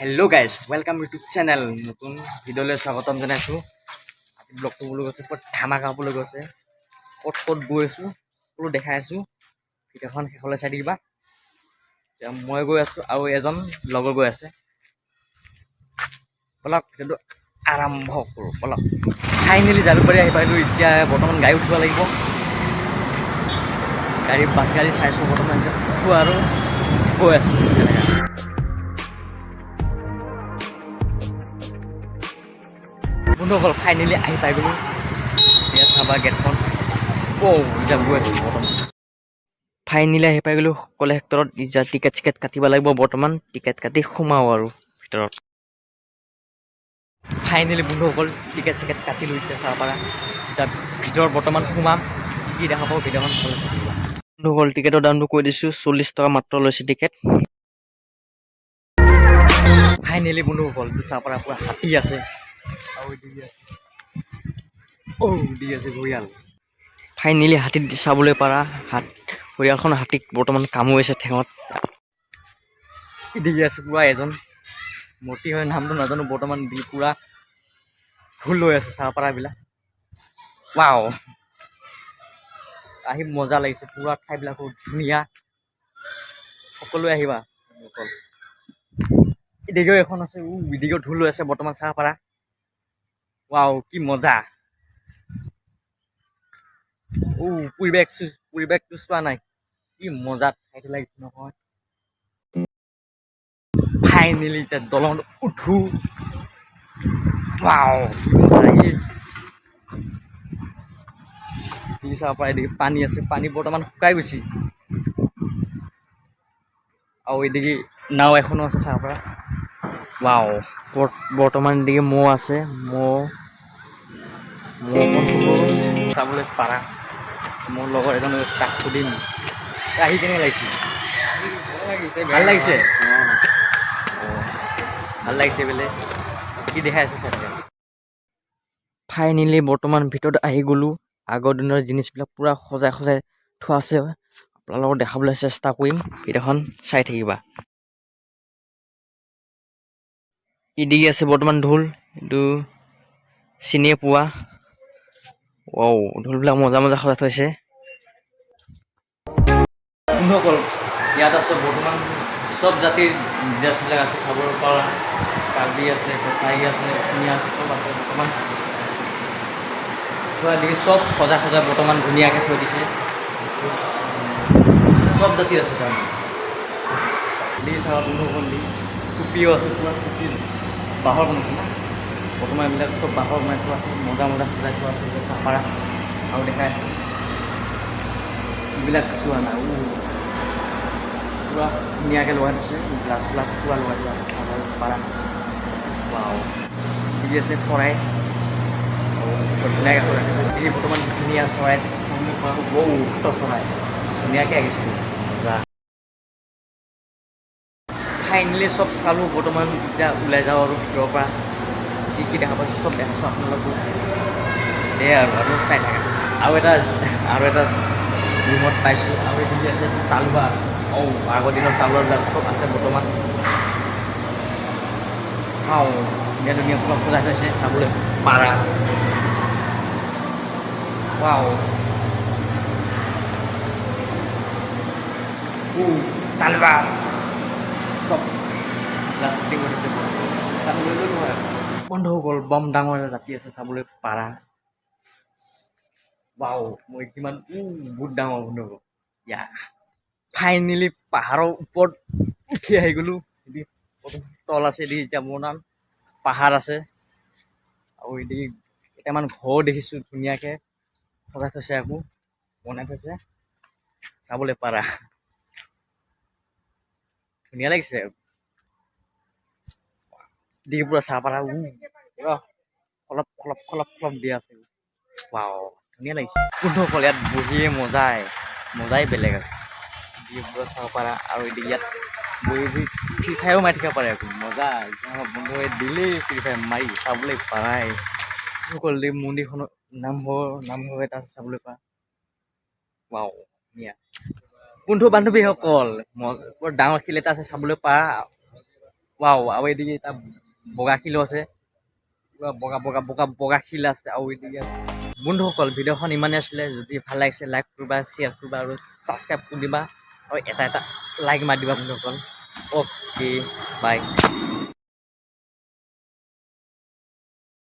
Hello' guys welcome YouTube channel নতুন ভিডিঅ'লৈ স্বাগতম জনাইছোঁ। আজি ব্লগটো বুলি গৈছে ক'ত ধামাকা হ'বলৈ গৈছে, ক'ত ক'ত গৈ আছোঁ সকলো দেখাই আছোঁ। ভিডিঅ'খন শেষলৈ চাই থাকিবা। এতিয়া মই গৈ আছোঁ আৰু এজন লগৰ গৈ আছে। ব'লক ভিডিঅ'টো আৰম্ভ কৰোঁ ব'লক। ফাইনেলি জালুকবাৰী আহি পাইলোঁ। এতিয়া বৰ্তমান গাড়ী উঠিব লাগিব। বাছ গাড়ী চাইছোঁ বৰ্তমান উঠোঁ আৰু গৈ আছোঁ। বন্ধুসকল ফাইনেলি আহি পাই গ'লোঁ। এতিয়া চাবা গেটখন এতিয়া গৈ আছোঁ বৰ্তমান। ফাইনেলি আহি পাই গ'লোঁ সকলো সেক্টৰত। এতিয়া টিকেট কাটিব লাগিব বৰ্তমান। টিকেট কাটি সোমাওঁ আৰু ভিতৰত। ফাইনেলি বন্ধুসকল টিকেট কাটিলোঁ। এতিয়া চাব পাৰা এতিয়া ভিতৰত বৰ্তমান সোমাম। কি দেখা পাব ভিডিঅ'খন চলাই থাকিবা। বন্ধুসকল টিকেটৰ দামটো কৈ দিছোঁ, 40 টকা মাত্ৰ লৈছে টিকেট। ফাইনেলি বন্ধুসকল চাব পাৰা পুৰা হাতী আছে আৰু দি আছে ঘঁৰিয়াল। ফাইনেলি হাতীত চাবলৈ পাৰা ঘঁৰিয়ালখন হাতীক বৰ্তমান কামুৰিছে ঠেঙত। দেখি আছে পুৰা এজন মূৰ্তি হয়, নামটো নাজানো। বৰ্তমান পুৰা ফুল লৈ আছে চাব পাৰা এইবিলাক। ৱাও আহি মজা লাগিছে। পুৰা ঠাইবিলাকো ধুনীয়া। সকলোৱে আহিবা। ইডিগৰ এখন আছে, ইডিগৰ ঢোল লৈ আছে বৰ্তমান চাব পাৰা। ৱাও কি মজা। পৰিৱেশটো চোৱা নাই, কি মজাত ঠাইটো লাগিছে নহয়। ফাইনেলি এতিয়া দলংত উঠো। ৱাও চাব পাৰে এদিকে পানী আছে, পানী বৰ্তমান শুকাই গৈছে। আৰু এদিকে নাও এখনো আছে চাব পৰা। ৱাও বৰ্তমান এদিকে ম'হ আছে, চাবলৈ পাৰা। মোৰ লগৰ এজন তাক সুধিম আহি কেনে লাগিছিল। ভাল লাগিছে ভাল লাগিছে বোলে। কি দেখাই আছে চাই। ফাইনেলি বৰ্তমান ভিতৰত আহি গ'লোঁ। আগৰ দিনৰ জিনিছবিলাক পূৰা সজাই থোৱা আছে। আপোনালোকক দেখাবলৈ চেষ্টা কৰিম, ভিডিঅ'খন চাই থাকিবা। ইদিগি আছে বৰ্তমান ঢোল, এইটো চিনিয়ে পোৱা। ঢোলবিলাক মজা সজাই থৈছে। বন্ধুসকল ইয়াত আছে বৰ্তমান চব জাতিৰ ড্ৰেছবিলাক আছে চাব পৰা। কাৰ্বি আছে, কছাৰী আছে, অসমীয়া আছে, চব আছে বৰ্তমান। দেখি চব সজাই বৰ্তমান ধুনীয়াকৈ থৈ দিছে। চব জাতিৰ আছে তাৰমানে। চাবা বন্ধুসকল টুপিও আছে, পুৰা টুপি বাঁহৰ বনাইছে না বৰ্তমান। এইবিলাক চব বাঁহৰ বনাই থোৱা আছে, মজা সজাই থোৱা আছে। চাহ পাৰা আৰু দেখাই আছে এইবিলাক চোৱা নাই। পুৰা ধুনীয়াকৈ লগাই থৈছে, গ্লাছ পুৰা লগাই থোৱা আছে চাব পাৰা। ৱাও ঠিক আছে শৰাই ধুনীয়াকৈ সজাই থৈছে। এই বৰ্তমান ধুনীয়া চৰাই চাবলৈ পৰা চৰাই ধুনীয়াকৈ আহিছে। ফাইনেলি চব চালোঁ বৰ্তমান। এতিয়া ওলাই যাওঁ আৰু ভিতৰৰ পৰা কি দেখা পাইছোঁ চব দেখাইছোঁ আপোনালোকো। আৰু চাই থাকে। আৰু এটা ৰুমত পাইছোঁ। আৰু এইটো আছে তালুৱা। আগৰ দিনৰ তালুৱাবিলাক চব আছে বৰ্তমান। ধুনীয়া পুৰা সজাই থৈছে চাবলৈ পাৰা। তালুৱা চব প্লাষ্টিক উঠিছে। বন্ধুসকল বম ডাঙৰ এটা জাতি আছে চাবলৈ পাৰা। মই কিমান বহুত ডাঙৰ বন্ধুসকল। ফাইনেলি পাহাৰৰ ওপৰত উঠি আহি গ'লোঁ। তল আছে এতিয়া মোৰ নাম পাহাৰ আছে। আৰু এদিকে কেইটামান ঘৰ দেখিছোঁ ধুনীয়াকৈ সজাই থৈছে, আকৌ বনাই থৈছে চাবলৈ পাৰা। ধুনীয়া লাগিছে। দিকে পুৰা চাহ পাৰা অলপ দিয়া আছে। ধুনীয়া লাগিছে বন্ধুসকল। ইয়াত বহিয়ে মজাই বেলেগ আছে। পুৰা চাব পাৰা। আৰু এতিয়া ইয়াত বহি ফ্ৰী ফায়াৰো মাৰি থাকিব পাৰে। আকৌ মজা বন্ধুৱে দিলেই ফ্ৰী ফায়াৰ মাৰি চাবলৈ পাৰাই। মন্দিৰখনৰ নামঘৰ এটা চাবলৈ পাৰা। ধুনীয়া বন্ধু বান্ধৱীসকল বৰ ডাঙৰ শিল এটা আছে চাবলৈ পাৰা ৱাও আৰু এদিকে এটা বগা শিলো আছে পুৰা বগা বগা বগা বগা শিল আছে আৰু এদিকে বন্ধুসকল ভিডিঅ'খন ইমানেই আছিলে যদি ভাল লাগিছে লাইক কৰিবা শ্বেয়াৰ কৰিবা আৰু ছাবস্ক্ৰাইব কৰি দিবা আৰু এটা লাইক মাৰি দিবা বন্ধুসকল অ'কে বাই